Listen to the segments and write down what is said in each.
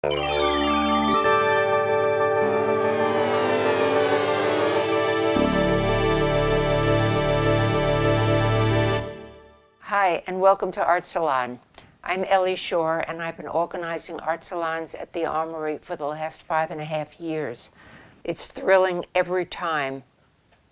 Hi, and welcome to Art Salon. I'm Ellie Shore, and I've been organizing art salons at the Armory for the last 5.5 years. It's thrilling every time.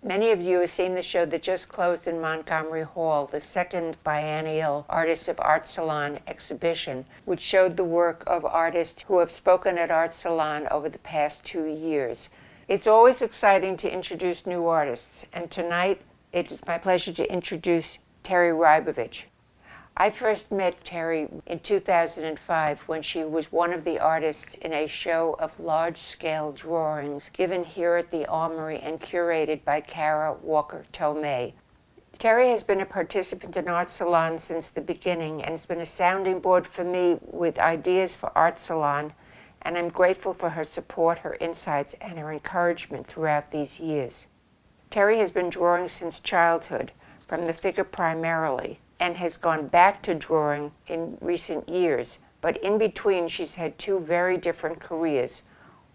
Many of you have seen the show that just closed in Montgomery Hall, the second Biennial Artists of Art Salon exhibition, which showed the work of artists who have spoken at Art Salon over the past 2 years. It's always exciting to introduce new artists, and tonight it is my pleasure to introduce Terre Rybovich. I first met Terre in 2005 when she was one of the artists in a show of large-scale drawings given here at the Armory and curated by Kara Walker-Tomei. Terre has been a participant in Art Salon since the beginning and has been a sounding board for me with ideas for Art Salon, and I'm grateful for her support, her insights, and her encouragement throughout these years. Terre has been drawing since childhood, from the figure primarily, and has gone back to drawing in recent years, but in between she's had 2 very different careers,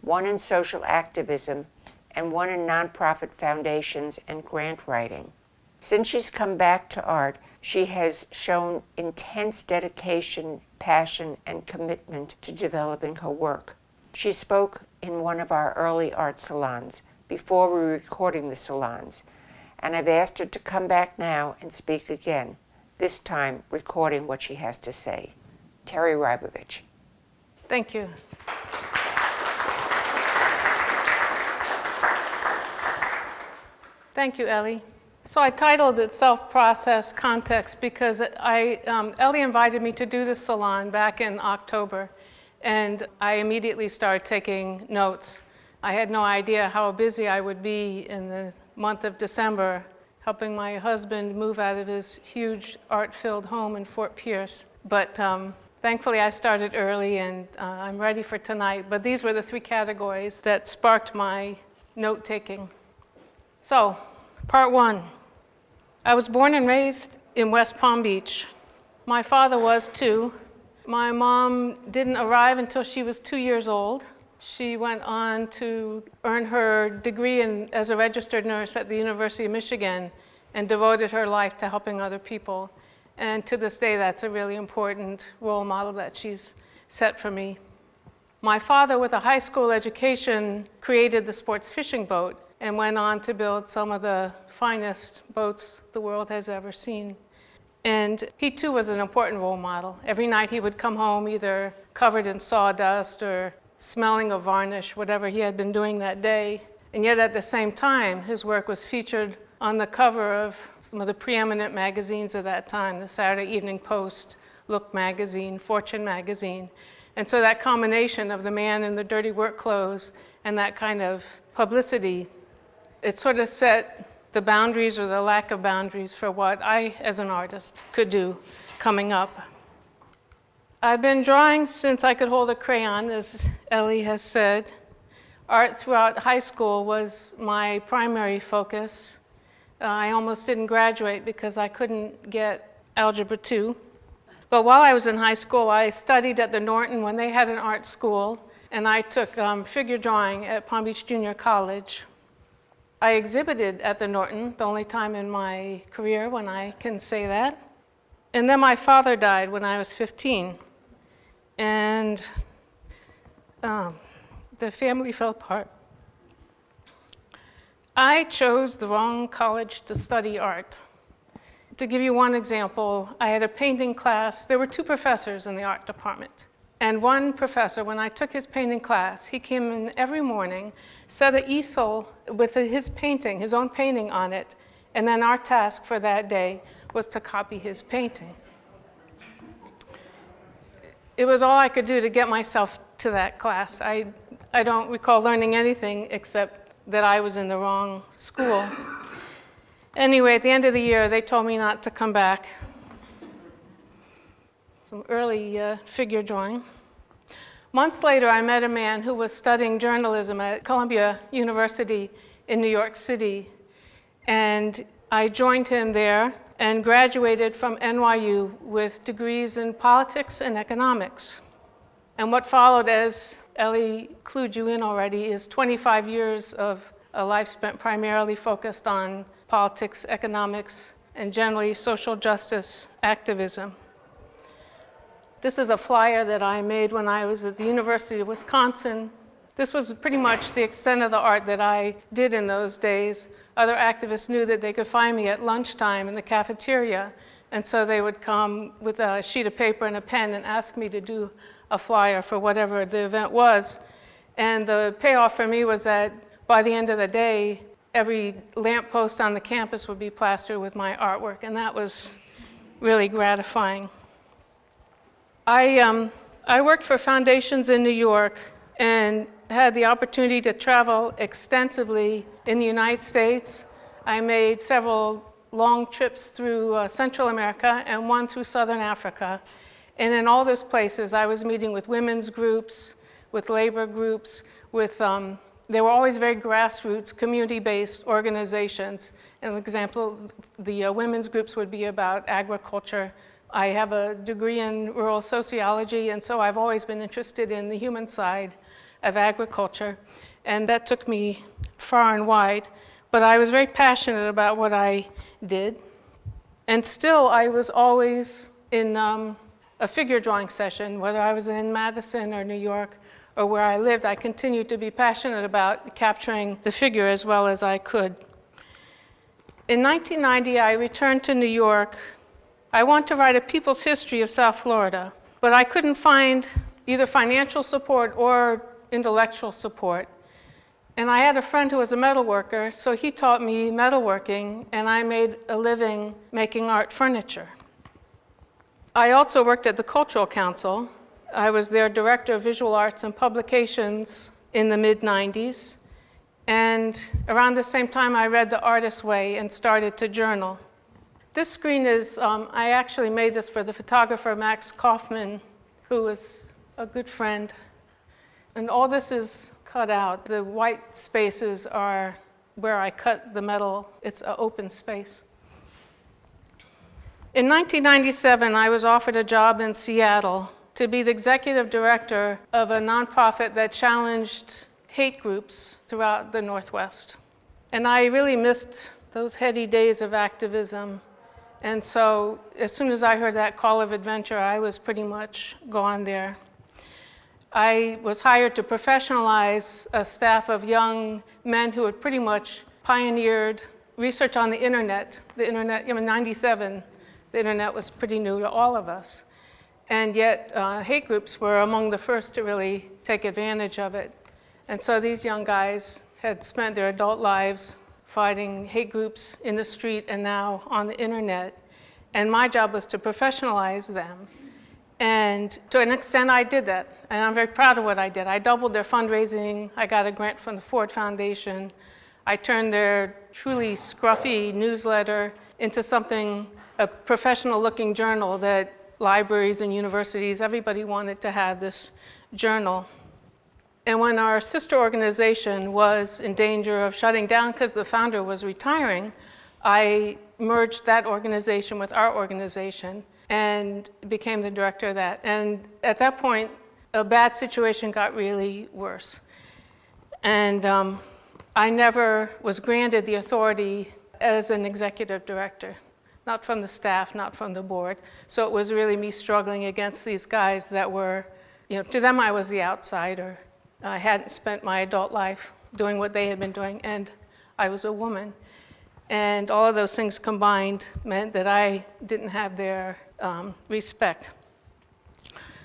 one in social activism and one in nonprofit foundations and grant writing. Since she's come back to art, she has shown intense dedication, passion, and commitment to developing her work. She spoke in one of our early art salons, before we were recording the salons, and I've asked her to come back now and speak again, this time recording what she has to say. Terre Rybovich. Thank you. Thank you, Ellie. So I titled it Self-Process Context because Ellie invited me to do the salon back in October, and I immediately started taking notes. I had no idea how busy I would be in the month of December, helping my husband move out of his huge art-filled home in Fort Pierce. But thankfully I started early, and I'm ready for tonight. But these were the 3 categories that sparked my note-taking. So, part 1. I was born and raised in West Palm Beach. My father was too. My mom didn't arrive until she was 2 years old. She went on to earn her degree as a registered nurse at the University of Michigan and devoted her life to helping other people. And to this day, that's a really important role model that she's set for me. My father, with a high school education, created the sports fishing boat and went on to build some of the finest boats the world has ever seen. And he too was an important role model. Every night he would come home either covered in sawdust or smelling of varnish, whatever he had been doing that day. And yet at the same time, his work was featured on the cover of some of the preeminent magazines of that time, the Saturday Evening Post, Look magazine, Fortune magazine. And so that combination of the man in the dirty work clothes and that kind of publicity, it sort of set the boundaries or the lack of boundaries for what I, as an artist, could do coming up. I've been drawing since I could hold a crayon, as Ellie has said. Art throughout high school was my primary focus. I almost didn't graduate because I couldn't get Algebra 2. But while I was in high school, I studied at the Norton when they had an art school, and I took figure drawing at Palm Beach Junior College. I exhibited at the Norton, the only time in my career when I can say that. And then my father died when I was 15. And the family fell apart. I chose the wrong college to study art. To give you one example, I had a painting class. There were 2 professors in the art department. And one professor, when I took his painting class, he came in every morning, set an easel with his painting, his own painting on it, and then our task for that day was to copy his painting. It was all I could do to get myself to that class. I don't recall learning anything except that I was in the wrong school. Anyway, at the end of the year, they told me not to come back. Some early figure drawing. Months later, I met a man who was studying journalism at Columbia University in New York City. And I joined him there and graduated from NYU with degrees in politics and economics. And what followed, as Ellie clued you in already, is 25 years of a life spent primarily focused on politics, economics, and generally social justice activism. This is a flyer that I made when I was at the University of Wisconsin. This was pretty much the extent of the art that I did in those days. Other activists knew that they could find me at lunchtime in the cafeteria, and so they would come with a sheet of paper and a pen and ask me to do a flyer for whatever the event was. And the payoff for me was that by the end of the day, every lamppost on the campus would be plastered with my artwork, and that was really gratifying. I worked for foundations in New York and had the opportunity to travel extensively in the United States. I made several long trips through Central America and one through Southern Africa. And in all those places, I was meeting with women's groups, with labor groups, with they were always very grassroots, community-based organizations. An example, the women's groups would be about agriculture. I have a degree in rural sociology, and so I've always been interested in the human side of agriculture, and that took me far and wide. But I was very passionate about what I did, and still I was always in a figure drawing session, whether I was in Madison or New York or where I lived. I continued to be passionate about capturing the figure as well as I could. In 1990, I returned to New York. I wanted to write a people's history of South Florida, but I couldn't find either financial support or intellectual support. And I had a friend who was a metalworker, so he taught me metalworking, and I made a living making art furniture. I also worked at the Cultural Council. I was their director of visual arts and publications in the mid-90s. And around the same time, I read The Artist's Way and started to journal. This screen is, I actually made this for the photographer Max Kaufman, who was a good friend. And all this is cut out. The white spaces are where I cut the metal. It's an open space. In 1997, I was offered a job in Seattle to be the executive director of a nonprofit that challenged hate groups throughout the Northwest. And I really missed those heady days of activism. And so as soon as I heard that call of adventure, I was pretty much gone there. I was hired to professionalize a staff of young men who had pretty much pioneered research on the internet. The internet, in 97, the internet was pretty new to all of us. And yet hate groups were among the first to really take advantage of it. And so these young guys had spent their adult lives fighting hate groups in the street and now on the internet. And my job was to professionalize them. And to an extent, I did that. And I'm very proud of what I did. I doubled their fundraising. I got a grant from the Ford Foundation. I turned their truly scruffy newsletter into something, a professional-looking journal that libraries and universities, everybody wanted to have this journal. And when our sister organization was in danger of shutting down because the founder was retiring, I merged that organization with our organization and became the director of that. And at that point, a bad situation got really worse. And I never was granted the authority as an executive director, not from the staff, not from the board. So it was really me struggling against these guys that were, to them I was the outsider. I hadn't spent my adult life doing what they had been doing, and I was a woman. And all of those things combined meant that I didn't have their respect.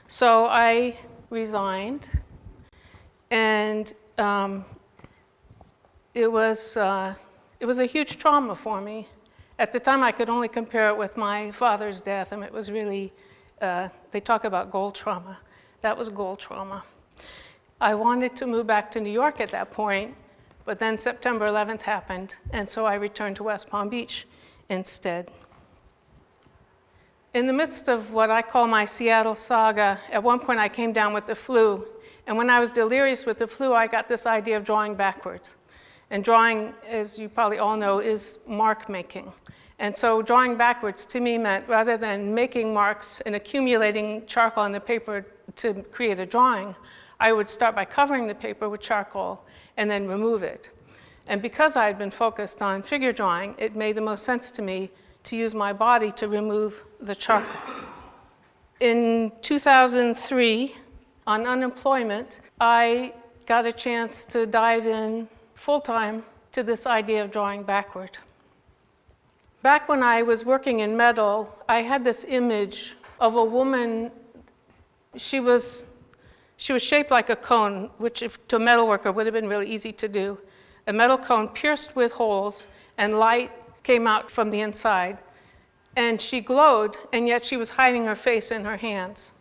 So I resigned, and it was a huge trauma for me. At the time, I could only compare it with my father's death, and it was really, they talk about gold trauma. That was gold trauma. I wanted to move back to New York at that point, but then September 11th happened, and so I returned to West Palm Beach instead. In the midst of what I call my Seattle saga, at one point I came down with the flu, and when I was delirious with the flu, I got this idea of drawing backwards. And drawing, as you probably all know, is mark making. And so drawing backwards to me meant rather than making marks and accumulating charcoal on the paper to create a drawing, I would start by covering the paper with charcoal and then remove it. And because I had been focused on figure drawing, it made the most sense to me to use my body to remove the charcoal. In 2003, on unemployment, I got a chance to dive in full-time to this idea of drawing backward. Back when I was working in metal, I had this image of a woman. She was shaped like a cone, which to a metal worker would have been really easy to do. A metal cone pierced with holes, and light came out from the inside. And she glowed, and yet she was hiding her face in her hands.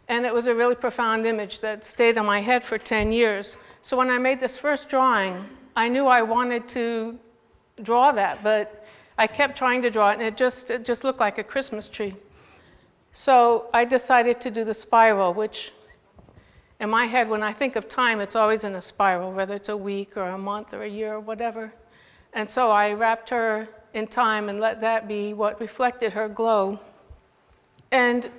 And it was a really profound image that stayed in my head for 10 years. So when I made this first drawing, I knew I wanted to draw that, but I kept trying to draw it, and it just looked like a Christmas tree. So I decided to do the spiral, which in my head, when I think of time, it's always in a spiral, whether it's a week or a month or a year or whatever. And so I wrapped her in time and let that be what reflected her glow. And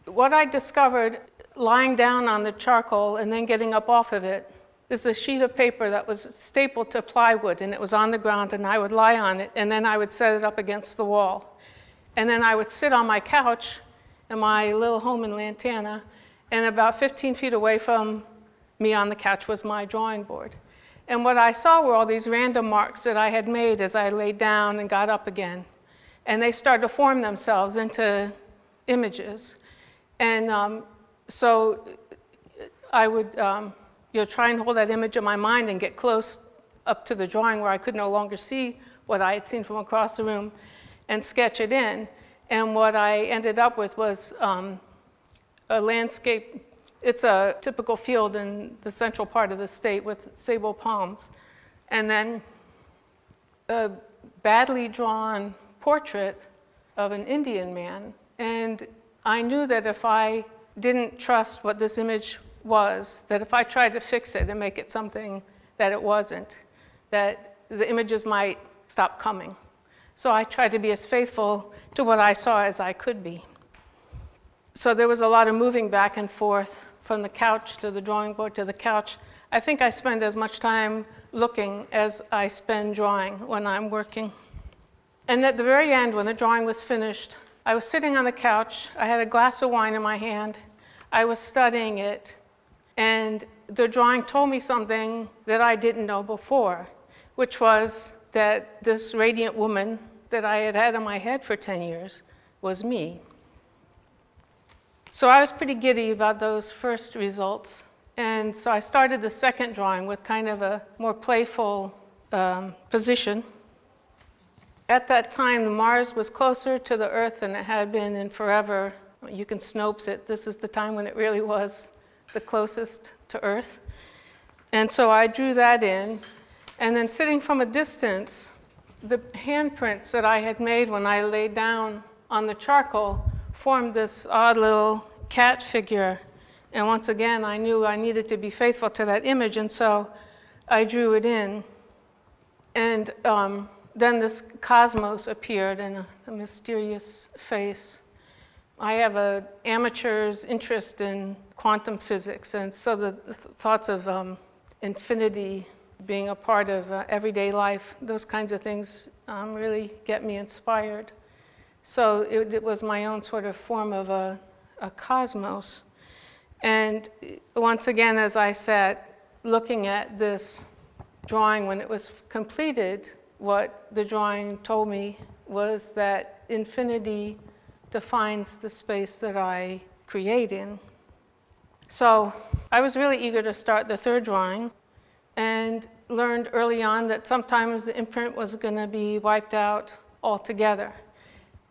what I discovered lying down on the charcoal and then getting up off of it is a sheet of paper that was stapled to plywood, and it was on the ground, and I would lie on it, and then I would set it up against the wall. And then I would sit on my couch in my little home in Lantana, and about 15 feet away from me on the couch was my drawing board. And what I saw were all these random marks that I had made as I laid down and got up again. And they started to form themselves into images. And so I would try and hold that image in my mind and get close up to the drawing where I could no longer see what I had seen from across the room and sketch it in. And what I ended up with was a landscape. It's a typical field in the central part of the state with sable palms. And then a badly drawn portrait of an Indian man. And I knew that if I didn't trust what this image was, that if I tried to fix it and make it something that it wasn't, that the images might stop coming. So I tried to be as faithful to what I saw as I could be. So there was a lot of moving back and forth from the couch to the drawing board to the couch. I think I spend as much time looking as I spend drawing when I'm working. And at the very end, when the drawing was finished, I was sitting on the couch. I had a glass of wine in my hand. I was studying it. And the drawing told me something that I didn't know before, which was that this radiant woman that I had had in my head for 10 years was me. So I was pretty giddy about those first results. And so I started the second drawing with kind of a more playful position. At that time, Mars was closer to the Earth than it had been in forever. You can Snopes it. This is the time when it really was the closest to Earth. And so I drew that in. And then sitting from a distance, the handprints that I had made when I laid down on the charcoal formed this odd little cat figure. And once again, I knew I needed to be faithful to that image, and so I drew it in. And then this cosmos appeared in a mysterious face. I have an amateur's interest in quantum physics, and so the thoughts of infinity being a part of everyday life, those kinds of things really get me inspired. So it was my own sort of form of a cosmos. And once again, as I sat looking at this drawing when it was completed, what the drawing told me was that infinity defines the space that I create in. So I was really eager to start the third drawing and learned early on that sometimes the imprint was going to be wiped out altogether.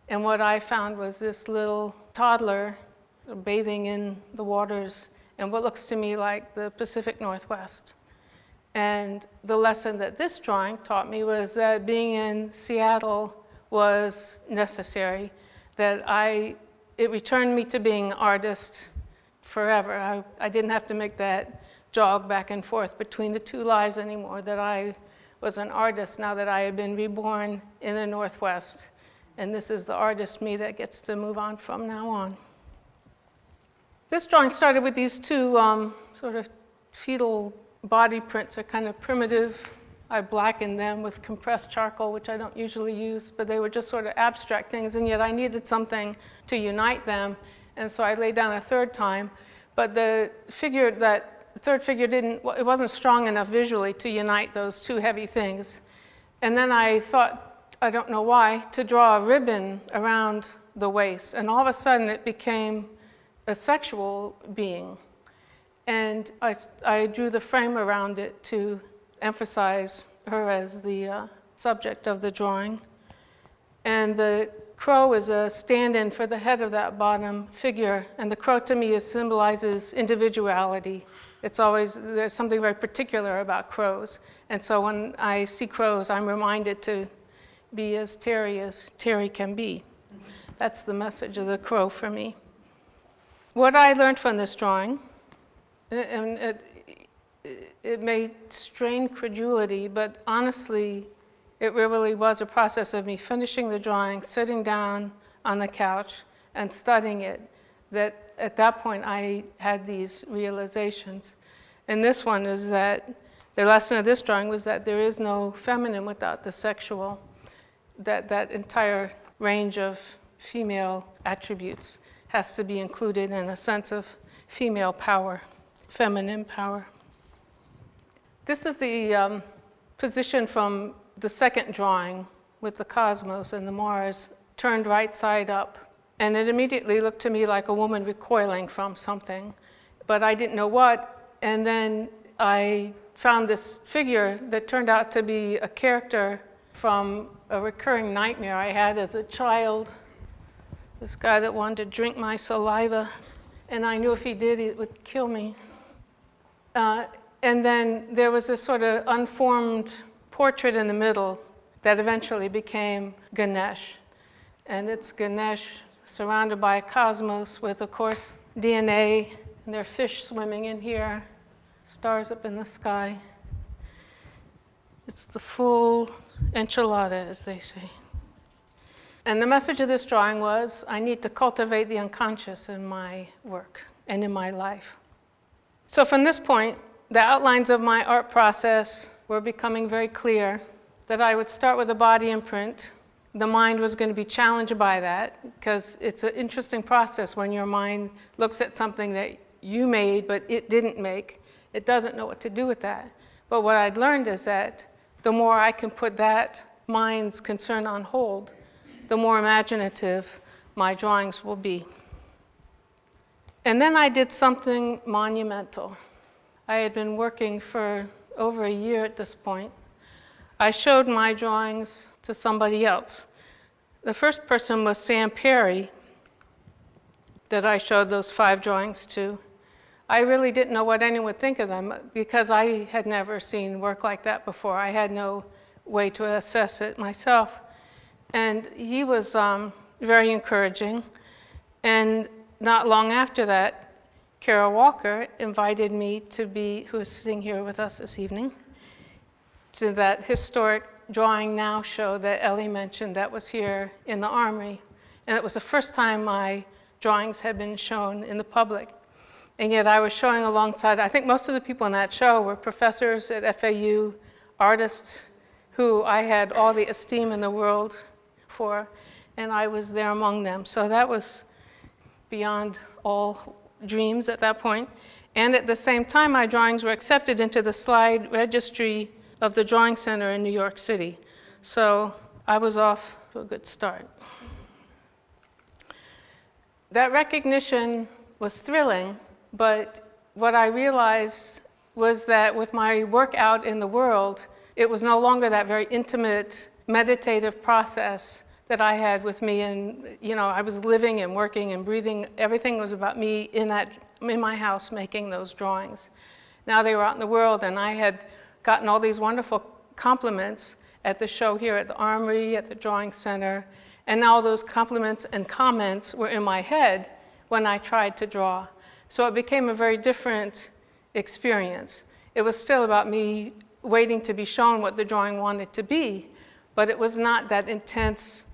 And what I found was this little toddler bathing in the waters in what looks to me like the Pacific Northwest. And the lesson that this drawing taught me was that being in Seattle was necessary, that it returned me to being an artist forever. I didn't have to make that jog back and forth between the two lives anymore, that I was an artist now that I had been reborn in the Northwest and this is the artist me that gets to move on from now on. This drawing started with these two sort of fetal body prints. They're kind of primitive. I blackened them with compressed charcoal, which I don't usually use, but they were just sort of abstract things, and yet I needed something to unite them, and so I laid down a third time. But the figure, that third figure it wasn't strong enough visually to unite those two heavy things. And then I thought, I don't know why, to draw a ribbon around the waist, and all of a sudden it became a sexual being. And I drew the frame around it to emphasize her as the subject of the drawing. And the crow is a stand-in for the head of that bottom figure, and the crow to me symbolizes individuality. There's something very particular about crows. And so when I see crows, I'm reminded to be as Terry can be. That's the message of the crow for me. What I learned from this drawing, and it may strain credulity, but honestly, it really was a process of me finishing the drawing, sitting down on the couch, and studying it, that at that point I had these realizations. And this one is that the lesson of this drawing was that there is no feminine without the sexual, that entire range of female attributes has to be included in a sense of female power, feminine power. This is the position from the second drawing with the cosmos and the Mars turned right side up. And it immediately looked to me like a woman recoiling from something, but I didn't know what. And then I found this figure that turned out to be a character from a recurring nightmare I had as a child. This guy that wanted to drink my saliva, and I knew if he did, it would kill me. And then there was this sort of unformed portrait in the middle that eventually became Ganesh. And it's Ganesh surrounded by a cosmos with, of course, DNA, and there are fish swimming in here, stars up in the sky. It's the full enchilada, as they say. And the message of this drawing was, I need to cultivate the unconscious in my work and in my life. So from this point, the outlines of my art process were becoming very clear, that I would start with a body imprint. The mind was going to be challenged by that, because it's an interesting process when your mind looks at something that you made but it didn't make. It doesn't know what to do with that. But what I'd learned is that the more I can put that mind's concern on hold, the more imaginative my drawings will be. And then I did something monumental. I had been working for over a year at this point. I showed my drawings to somebody else. The first person was Sam Perry, that I showed those 5 drawings to. I really didn't know what anyone would think of them, because I had never seen work like that before. I had no way to assess it myself. And he was very encouraging. And not long after that, Kara Walker invited me to be, who is sitting here with us this evening, to that historic Drawing Now show that Ellie mentioned that was here in the Armory. And it was the first time my drawings had been shown in the public. And yet I was showing alongside, I think most of the people in that show were professors at FAU, artists who I had all the esteem in the world for, and I was there among them. So that was beyond all dreams at that point. And at the same time, my drawings were accepted into the slide registry of the Drawing Center in New York City. So I was off to a good start. That recognition was thrilling, but what I realized was that with my work out in the world, it was no longer that very intimate, meditative process that I had with me. And I was living and working and breathing. Everything was about me in my house making those drawings. Now they were out in the world, and I had gotten all these wonderful compliments at the show here at the Armory, at the Drawing Center, and now those compliments and comments were in my head when I tried to draw. So it became a very different experience. It was still about me waiting to be shown what the drawing wanted to be, but it was not that intense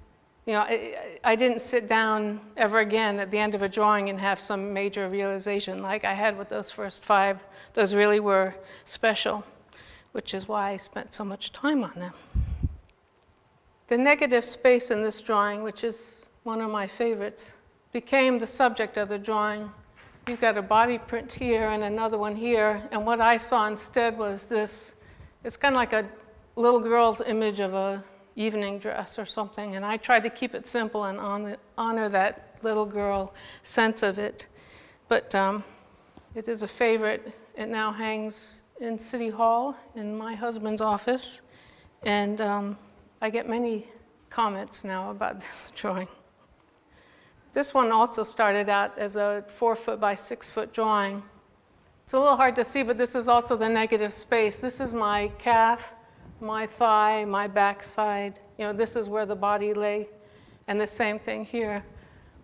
I didn't sit down ever again at the end of a drawing and have some major realization like I had with those first 5. Those really were special, which is why I spent so much time on them. The negative space in this drawing, which is one of my favorites, became the subject of the drawing. You've got a body print here and another one here, and what I saw instead was this. It's kind of like a little girl's image of a evening dress or something, and I tried to keep it simple and honor that little girl sense of it. But it is a favorite. It now hangs in City Hall in my husband's office, and I get many comments now about this drawing. This one also started out as a 4-foot by 6-foot drawing. It's a little hard to see, but this is also the negative space. This is my calf, my thigh, my backside. This is where the body lay. And the same thing here.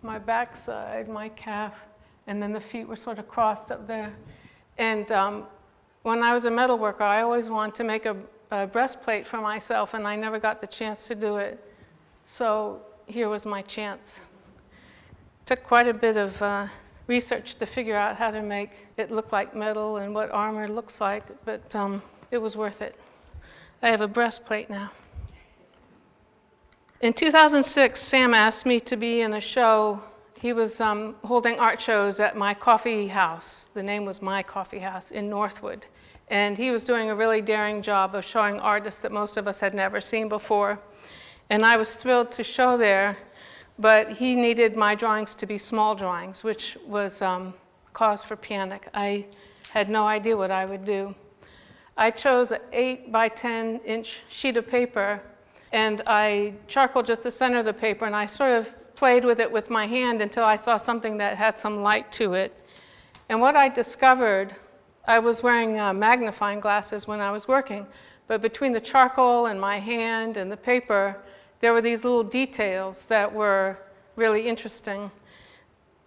My backside, my calf, and then the feet were sort of crossed up there. And when I was a metal worker, I always wanted to make a breastplate for myself, and I never got the chance to do it. So here was my chance. It took quite a bit of research to figure out how to make it look like metal and what armor looks like, but it was worth it. I have a breastplate now. In 2006, Sam asked me to be in a show. He was holding art shows at my coffee house. The name was My Coffee House in Northwood. And he was doing a really daring job of showing artists that most of us had never seen before. And I was thrilled to show there, but he needed my drawings to be small drawings, which was cause for panic. I had no idea what I would do. I chose an 8 by 10 inch sheet of paper, and I charcoaled just the center of the paper, and I sort of played with it with my hand until I saw something that had some light to it. And what I discovered, I was wearing magnifying glasses when I was working, but between the charcoal and my hand and the paper, there were these little details that were really interesting.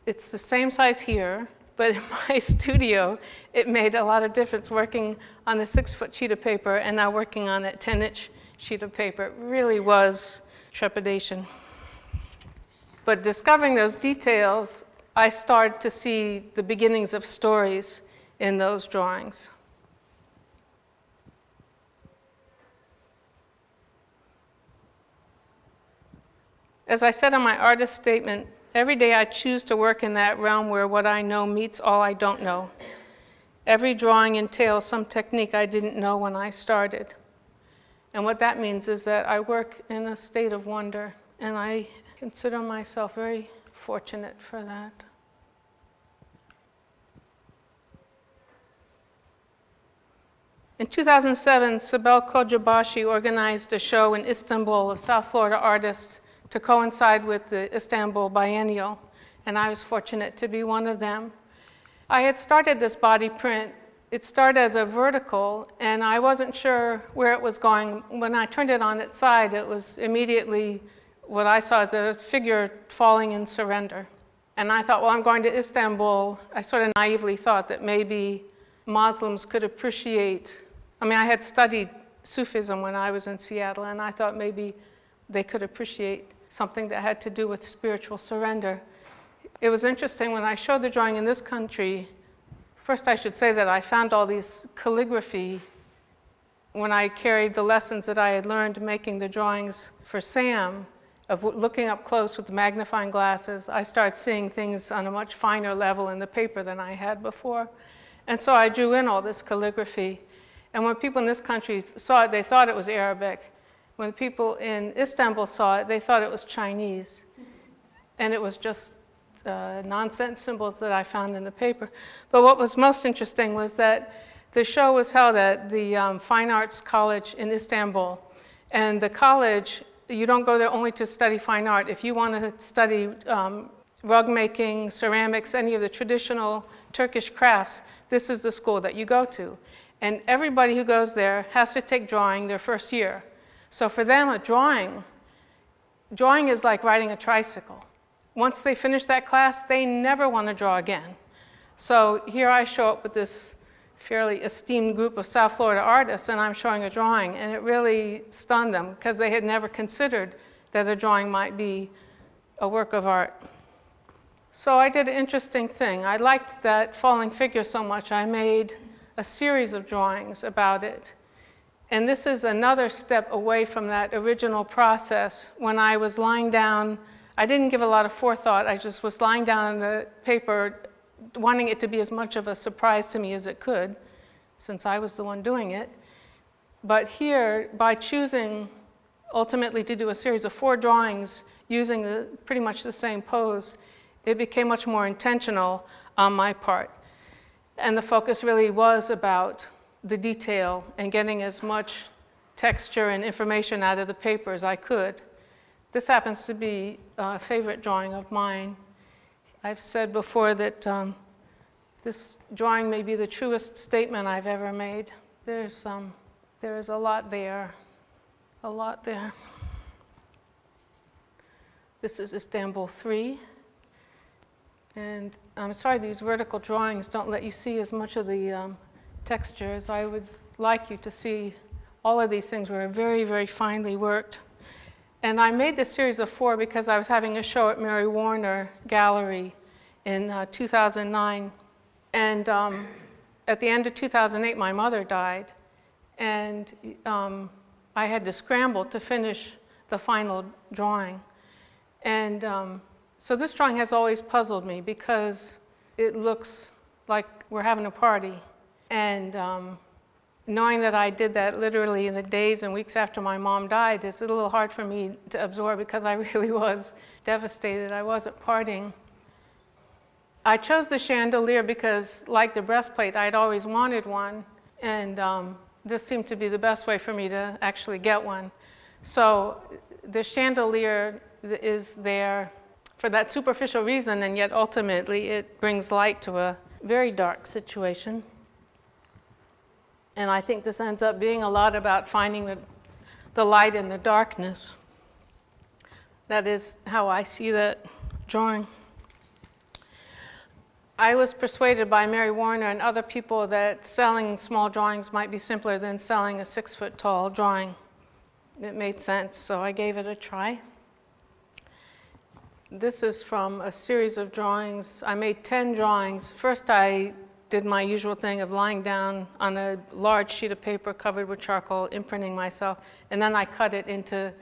It's the same size here, but in my studio, it made a lot of difference working on the 6-foot sheet of paper and now working on that 10-inch sheet of paper. It really was trepidation. But discovering those details, I started to see the beginnings of stories in those drawings. As I said on my artist statement, every day I choose to work in that realm where what I know meets all I don't know. Every drawing entails some technique I didn't know when I started. And what that means is that I work in a state of wonder, and I consider myself very fortunate for that. In 2007, Sibel Kocabashi organized a show in Istanbul of South Florida artists to coincide with the Istanbul Biennial, and I was fortunate to be one of them. I had started this body print. It started as a vertical, and I wasn't sure where it was going. When I turned it on its side, it was immediately what I saw as a figure falling in surrender. And I thought, well, I'm going to Istanbul. I sort of naively thought that maybe Muslims could appreciate. I had studied Sufism when I was in Seattle, and I thought maybe they could appreciate something that had to do with spiritual surrender. It was interesting when I showed the drawing in this country. First, I should say that I found all these calligraphy when I carried the lessons that I had learned making the drawings for Sam, of looking up close with the magnifying glasses. I started seeing things on a much finer level in the paper than I had before. And so I drew in all this calligraphy. And when people in this country saw it, they thought it was Arabic. When people in Istanbul saw it, they thought it was Chinese. And it was just nonsense symbols that I found in the paper. But what was most interesting was that the show was held at the Fine Arts College in Istanbul. And the college, you don't go there only to study fine art. If you want to study rug making, ceramics, any of the traditional Turkish crafts, this is the school that you go to. And everybody who goes there has to take drawing their first year. So for them, a drawing is like riding a tricycle. Once they finish that class, they never want to draw again. So here I show up with this fairly esteemed group of South Florida artists, and I'm showing a drawing, and it really stunned them because they had never considered that a drawing might be a work of art. So I did an interesting thing. I liked that falling figure so much, I made a series of drawings about it. And this is another step away from that original process. When I was lying down, I didn't give a lot of forethought. I just was lying down on the paper, wanting it to be as much of a surprise to me as it could, since I was the one doing it. But here, by choosing ultimately to do a series of 4 drawings using pretty much the same pose, it became much more intentional on my part. And the focus really was about the detail and getting as much texture and information out of the paper as I could. This happens to be a favorite drawing of mine. I've said before that this drawing may be the truest statement I've ever made. There's a lot there, a lot there. This is Istanbul 3. And I'm sorry these vertical drawings don't let you see as much of the texture as I would like you to see. All of these things were very, very finely worked. And I made this series of 4 because I was having a show at Mary Warner Gallery in 2009. And at the end of 2008, my mother died. And I had to scramble to finish the final drawing. And so this drawing has always puzzled me because it looks like we're having a party. And knowing that I did that literally in the days and weeks after my mom died is a little hard for me to absorb because I really was devastated. I wasn't partying. I chose the chandelier because, like the breastplate, I'd always wanted one. And this seemed to be the best way for me to actually get one. So the chandelier is there for that superficial reason, and yet ultimately it brings light to a very dark situation. And I think this ends up being a lot about finding the light in the darkness. That is how I see that drawing. I was persuaded by Mary Warner and other people that selling small drawings might be simpler than selling a 6-foot-tall drawing. It made sense, so I gave it a try. This is from a series of drawings. I made 10 drawings. First, I did my usual thing of lying down on a large sheet of paper covered with charcoal, imprinting myself, and then I cut it into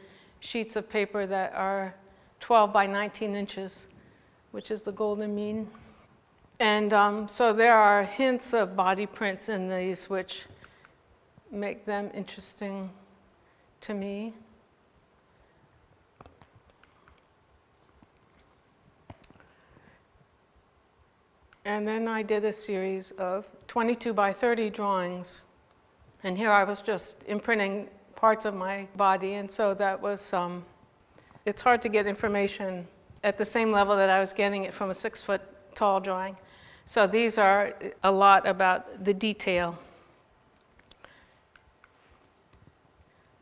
sheets of paper that are 12 by 19 inches, which is the golden mean. And so there are hints of body prints in these which make them interesting to me. And then I did a series of 22 by 30 drawings. And here I was just imprinting parts of my body. And so that was, it's hard to get information at the same level that I was getting it from a 6-foot-tall drawing. So these are a lot about the detail.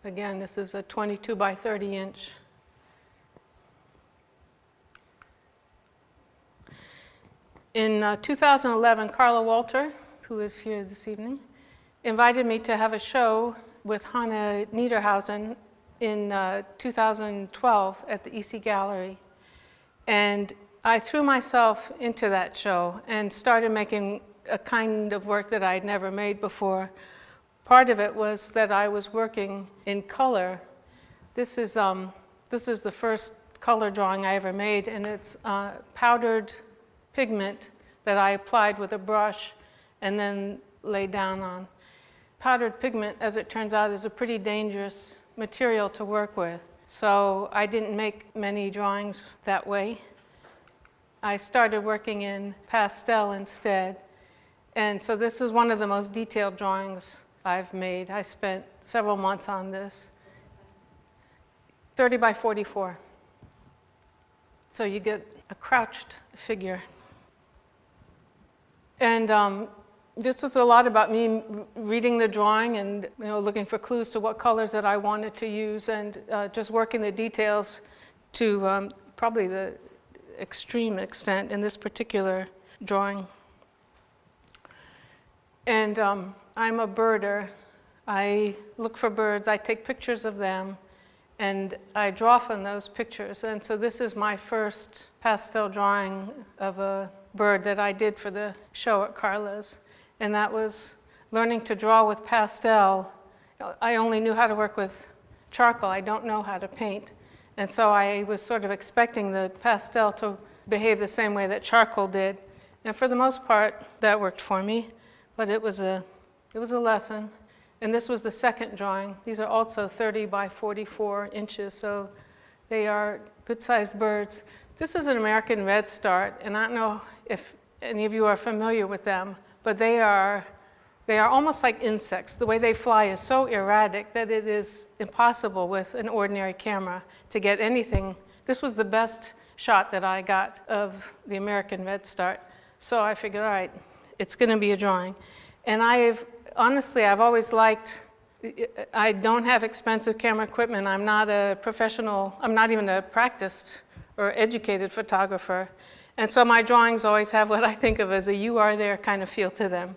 Again, this is a 22 by 30 inch. In 2011, Carla Walter, who is here this evening, invited me to have a show with Hannah Niederhausen in 2012 at the EC Gallery. And I threw myself into that show and started making a kind of work that I'd never made before. Part of it was that I was working in color. This is the first color drawing I ever made, and it's powdered pigment that I applied with a brush and then laid down on. Powdered pigment, as it turns out, is a pretty dangerous material to work with. So I didn't make many drawings that way. I started working in pastel instead. And so this is one of the most detailed drawings I've made. I spent several months on this. 30 by 44. So you get a crouched figure. And this was a lot about me reading the drawing and looking for clues to what colors that I wanted to use, and just working the details to probably the extreme extent in this particular drawing. And I'm a birder. I look for birds, I take pictures of them, And I draw from those pictures. And so this is my first pastel drawing of a bird that I did for the show at Carla's. And that was learning to draw with pastel. I only knew how to work with charcoal. I don't know how to paint. And so I was sort of expecting the pastel to behave the same way that charcoal did. And for the most part, that worked for me. But it was a lesson. And this was the second drawing. These are also 30 by 44 inches, so they are good-sized birds. This is an American redstart, and I don't know if any of you are familiar with them, but they are almost like insects. The way they fly is so erratic that it is impossible with an ordinary camera to get anything. This was the best shot that I got of the American redstart. So I figured, all right, it's going to be a drawing. And honestly, I've always liked, I don't have expensive camera equipment. I'm not a professional, I'm not even a practiced or educated photographer. And so my drawings always have what I think of as a you are there kind of feel to them.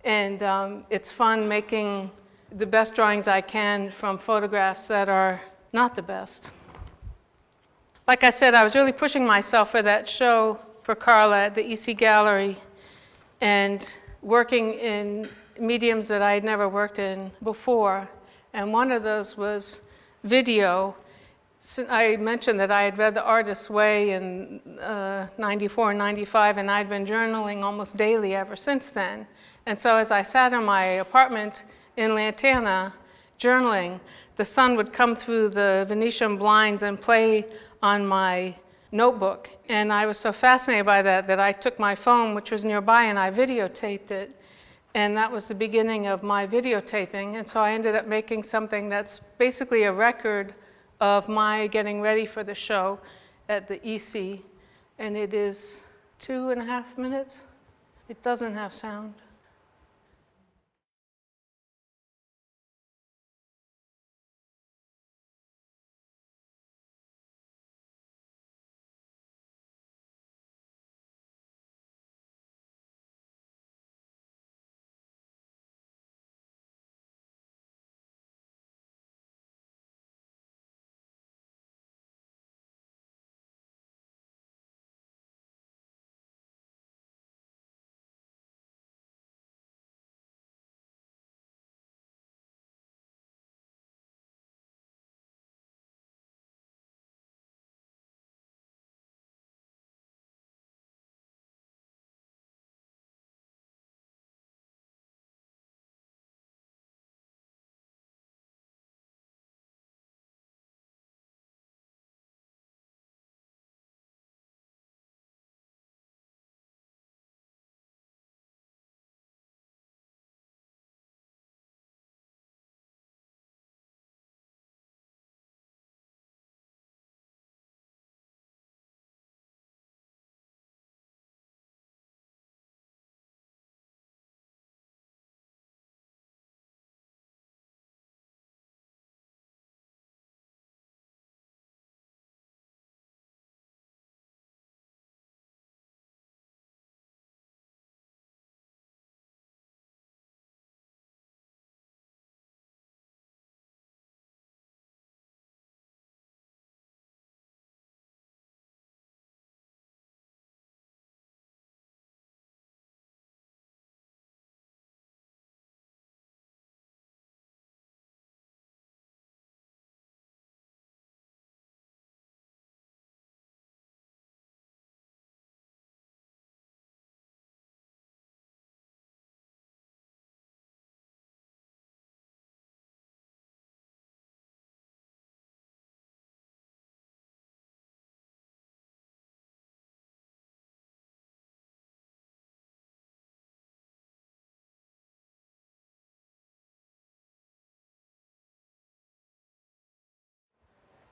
And it's fun making the best drawings I can from photographs that are not the best. Like I said, I was really pushing myself for that show for Carla at the EC Gallery and working in mediums that I had never worked in before. And one of those was video. So I mentioned that I had read The Artist's Way in 94, 95, and I'd been journaling almost daily ever since then. And so as I sat in my apartment in Lantana journaling, the sun would come through the Venetian blinds and play on my notebook. And I was so fascinated by that I took my phone, which was nearby, and I videotaped it. And that was the beginning of my videotaping. And so I ended up making something that's basically a record of my getting ready for the show at the EC. And it is 2.5 minutes. It doesn't have sound.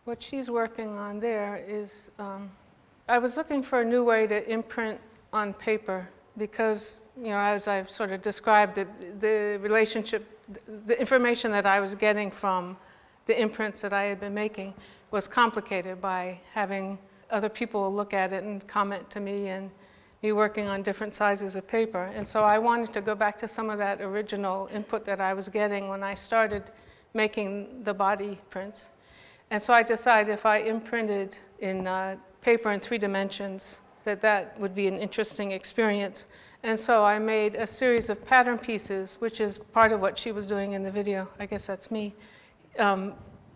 What she's working on there is, I was looking for a new way to imprint on paper because, as I've sort of described, the relationship, the information that I was getting from the imprints that I had been making was complicated by having other people look at it and comment to me and me working on different sizes of paper. And so I wanted to go back to some of that original input that I was getting when I started making the body prints. And so I decided if I imprinted in paper in 3 dimensions, that would be an interesting experience. And so I made a series of pattern pieces, which is part of what she was doing in the video. I guess that's me,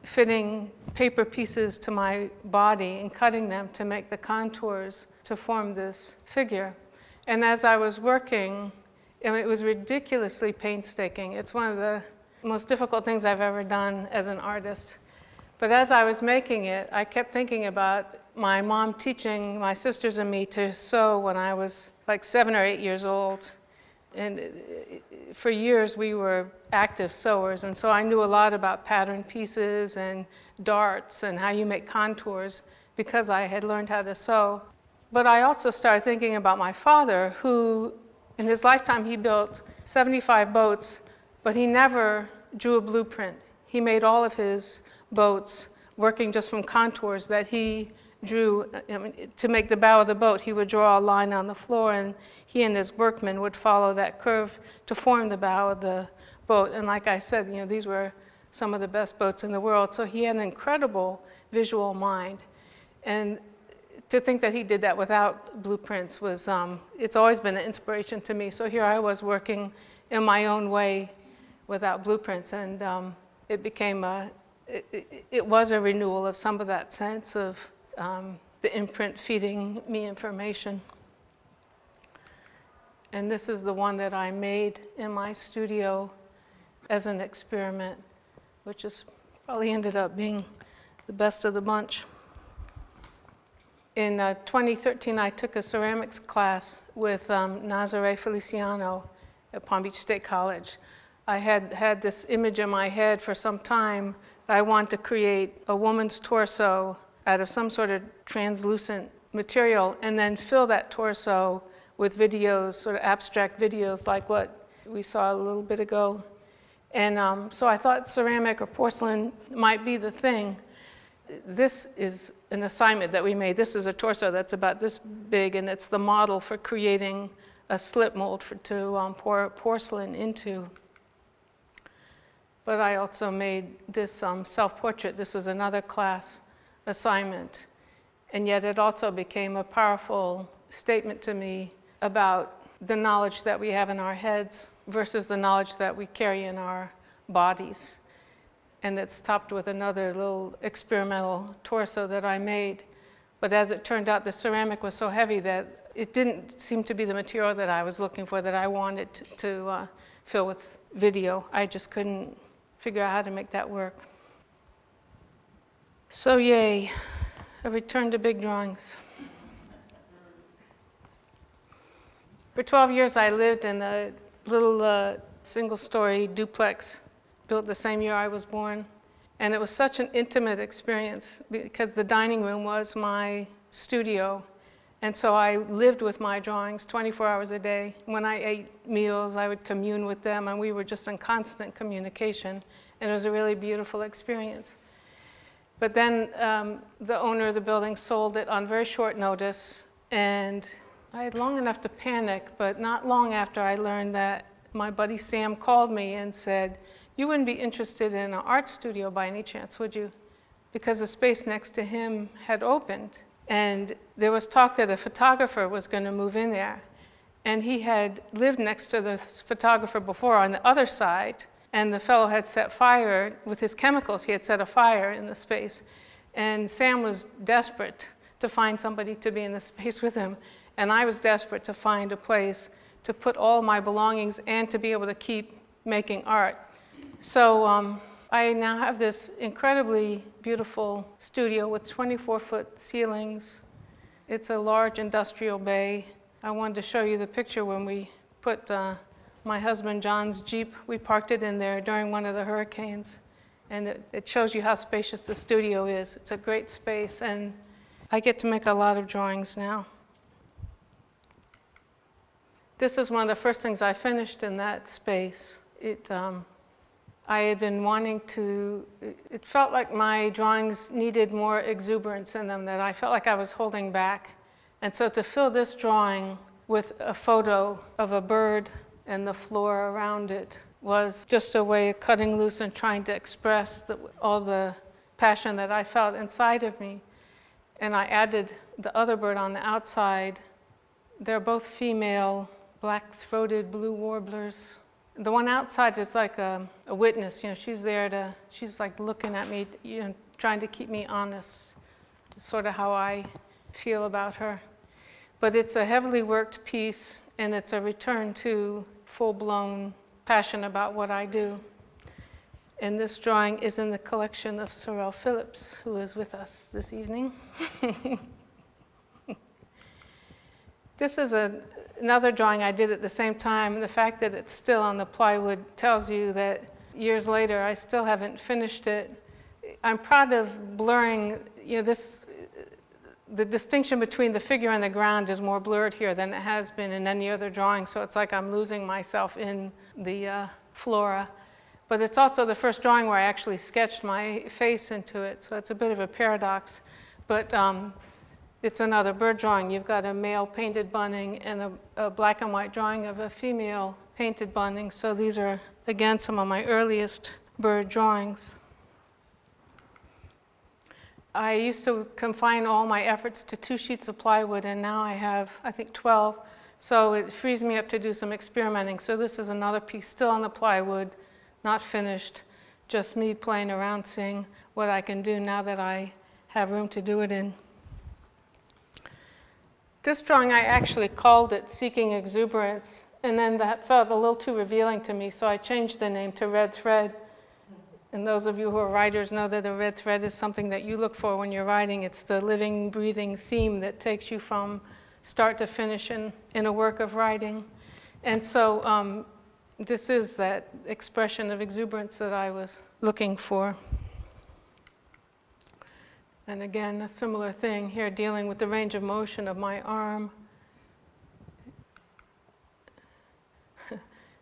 fitting paper pieces to my body and cutting them to make the contours to form this figure. And as I was working, it was ridiculously painstaking. It's one of the most difficult things I've ever done as an artist. But as I was making it, I kept thinking about my mom teaching my sisters and me to sew when I was like 7 or 8 years old. And for years we were active sewers, and so I knew a lot about pattern pieces and darts and how you make contours because I had learned how to sew. But I also started thinking about my father, who in his lifetime he built 75 boats, but he never drew a blueprint. He made all of his boats working just from contours that he drew. I mean, to make the bow of the boat, he would draw a line on the floor, and he and his workmen would follow that curve to form the bow of the boat. And like I said, these were some of the best boats in the world. So he had an incredible visual mind. And to think that he did that without blueprints was, it's always been an inspiration to me. So here I was working in my own way without blueprints, and it became it was a renewal of some of that sense of the imprint feeding me information. And this is the one that I made in my studio as an experiment, which is probably ended up being the best of the bunch. In 2013, I took a ceramics class with Nazare Feliciano at Palm Beach State College. I had this image in my head for some time that I wanted to create a woman's torso out of some sort of translucent material and then fill that torso with videos, sort of abstract videos like what we saw a little bit ago. And so I thought ceramic or porcelain might be the thing. This is an assignment that we made. This is a torso that's about this big, and it's the model for creating a slip mold to pour porcelain into. But I also made this self-portrait. This was another class assignment. And yet it also became a powerful statement to me about the knowledge that we have in our heads versus the knowledge that we carry in our bodies. And it's topped with another little experimental torso that I made. But as it turned out, the ceramic was so heavy that it didn't seem to be the material that I was looking for, that I wanted to fill with video. I just couldn't figure out how to make that work. So yay, I returned to big drawings. For 12 years, I lived in a little single-story duplex built the same year I was born. And it was such an intimate experience because the dining room was my studio. And so I lived with my drawings 24 hours a day. When I ate meals, I would commune with them, and we were just in constant communication. And it was a really beautiful experience. But then the owner of the building sold it on very short notice, and I had long enough to panic, but not long after I learned that my buddy Sam called me and said, "You wouldn't be interested in an art studio by any chance, would you?" Because the space next to him had opened, and there was talk that a photographer was going to move in there. And he had lived next to the photographer before on the other side, and the fellow had set fire with his chemicals. He had set a fire in the space. And Sam was desperate to find somebody to be in the space with him. And I was desperate to find a place to put all my belongings and to be able to keep making art. So I now have this incredibly beautiful studio with 24-foot ceilings. It's a large industrial bay. I wanted to show you the picture when we put my husband John's Jeep. We parked it in there during one of the hurricanes. And it shows you how spacious the studio is. It's a great space, and I get to make a lot of drawings now. This is one of the first things I finished in that space. I had been wanting to, it felt like my drawings needed more exuberance in them, that I felt like I was holding back. And so to fill this drawing with a photo of a bird and the floor around it was just a way of cutting loose and trying to express all the passion that I felt inside of me. And I added the other bird on the outside. They're both female, black-throated blue warblers. The one outside is like a witness, she's there she's like looking at me, trying to keep me honest. It's sort of how I feel about her. But it's a heavily worked piece, and it's a return to full-blown passion about what I do. And this drawing is in the collection of Sorrel Phillips, who is with us this evening. This is another drawing I did at the same time. The fact that it's still on the plywood tells you that years later I still haven't finished it. I'm proud of blurring, the distinction between the figure and the ground is more blurred here than it has been in any other drawing, so it's like I'm losing myself in the flora. But it's also the first drawing where I actually sketched my face into it, so it's a bit of a paradox. But it's another bird drawing. You've got a male painted bunting and a black and white drawing of a female painted bunting. So these are, again, some of my earliest bird drawings. I used to confine all my efforts to 2 sheets of plywood, and now I have, I think, 12. So it frees me up to do some experimenting. So this is another piece still on the plywood, not finished, just me playing around, seeing what I can do now that I have room to do it in. This drawing, I actually called it Seeking Exuberance, and then that felt a little too revealing to me, so I changed the name to Red Thread. And those of you who are writers know that a red thread is something that you look for when you're writing. It's the living, breathing theme that takes you from start to finish in a work of writing. And so this is that expression of exuberance that I was looking for. And again, a similar thing here, dealing with the range of motion of my arm.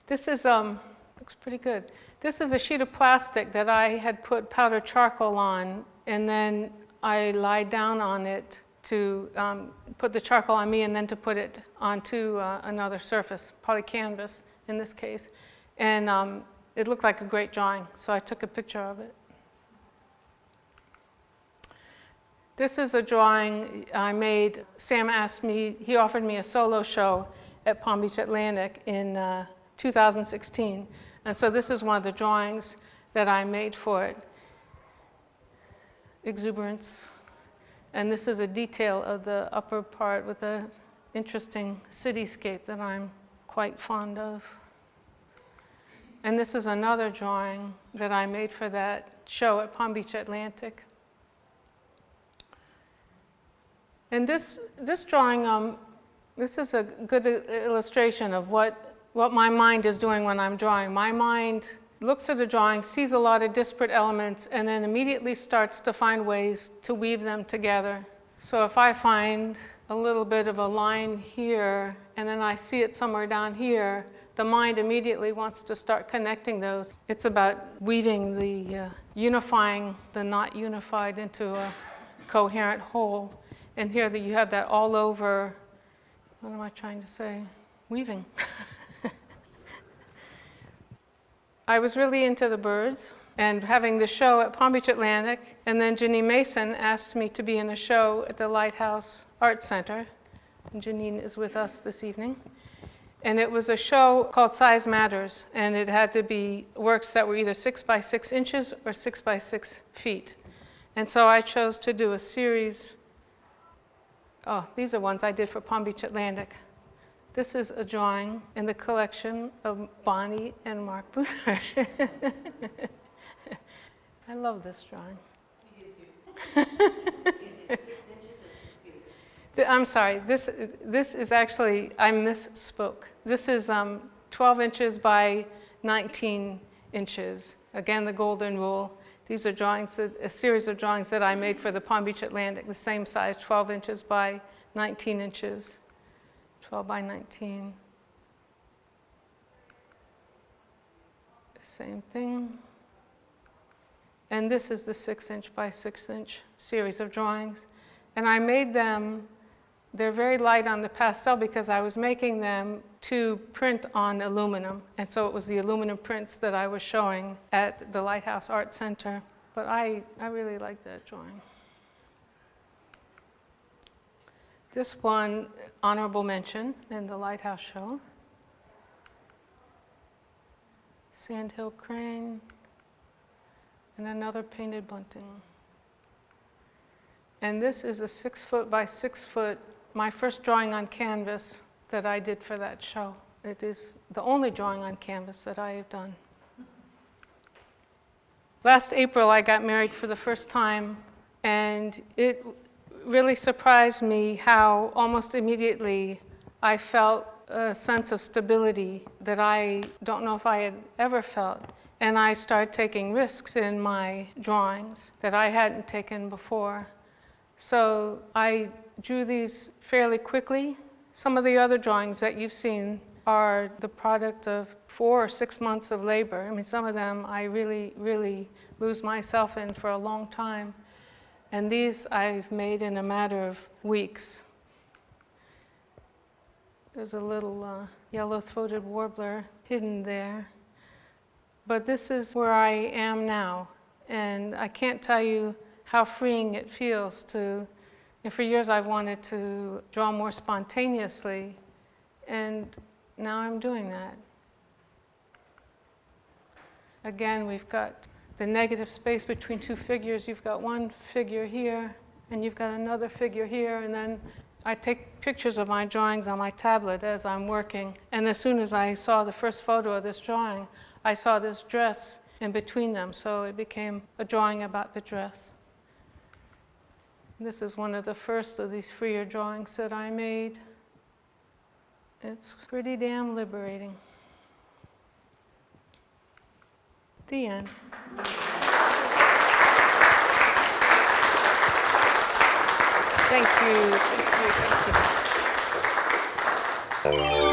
This is, looks pretty good. This is a sheet of plastic that I had put powdered charcoal on, and then I lied down on it to put the charcoal on me and then to put it onto another surface, probably canvas in this case. And it looked like a great drawing, so I took a picture of it. This is a drawing I made. Sam asked me, he offered me a solo show at Palm Beach Atlantic in 2016. And so this is one of the drawings that I made for it. Exuberance. And this is a detail of the upper part with an interesting cityscape that I'm quite fond of. And this is another drawing that I made for that show at Palm Beach Atlantic. And this drawing, this is a good illustration of what my mind is doing when I'm drawing. My mind looks at a drawing, sees a lot of disparate elements, and then immediately starts to find ways to weave them together. So if I find a little bit of a line here, and then I see it somewhere down here, the mind immediately wants to start connecting those. It's about weaving the unifying the not unified into a coherent whole. And here you have that all over, what am I trying to say? Weaving. I was really into the birds and having the show at Palm Beach Atlantic, and then Janine Mason asked me to be in a show at the Lighthouse Art Center. And Janine is with us this evening. And it was a show called Size Matters, and it had to be works that were either 6 by 6 inches or 6 by 6 feet. And so I chose to do a series. Oh, these are ones I did for Palm Beach Atlantic. This is a drawing in the collection of Bonnie and Mark Booner. I love this drawing. You do. Is it 6 inches or 6 feet? I'm sorry, this is actually, I misspoke. This is 12 inches by 19 inches. Again, the golden rule. These are drawings, a series of drawings that I made for the Palm Beach Atlantic, the same size, 12 inches by 19 inches. 12 by 19. Same thing. And this is the 6 inch by 6 inch series of drawings. And I made them, they're very light on the pastel because I was making them to print on aluminum. And so it was the aluminum prints that I was showing at the Lighthouse Art Center. but I really like that drawing. This one, honorable mention in the Lighthouse Show. Sandhill crane, and another painted bunting. And this is a 6 foot by 6 foot, my first drawing on canvas that I did for that show. It is the only drawing on canvas that I have done. Last April, I got married for the first time, and it really surprised me how almost immediately I felt a sense of stability that I don't know if I had ever felt. And I started taking risks in my drawings that I hadn't taken before. So I drew these fairly quickly. Some of the other drawings that you've seen are the product of 4 or 6 months of labor. I mean, some of them I really lose myself in for a long time. And these I've made in a matter of weeks. There's a little yellow-throated warbler hidden there. But this is where I am now. And I can't tell you how freeing it feels to, and for years I've wanted to draw more spontaneously, and now I'm doing that. Again, we've got the negative space between two figures. You've got one figure here, and you've got another figure here, and then I take pictures of my drawings on my tablet as I'm working. And as soon as I saw the first photo of this drawing, I saw this dress in between them, so it became a drawing about the dress. This is one of the first of these freer drawings that I made. It's pretty damn liberating. The end. Thank you. Thank you. Thank you.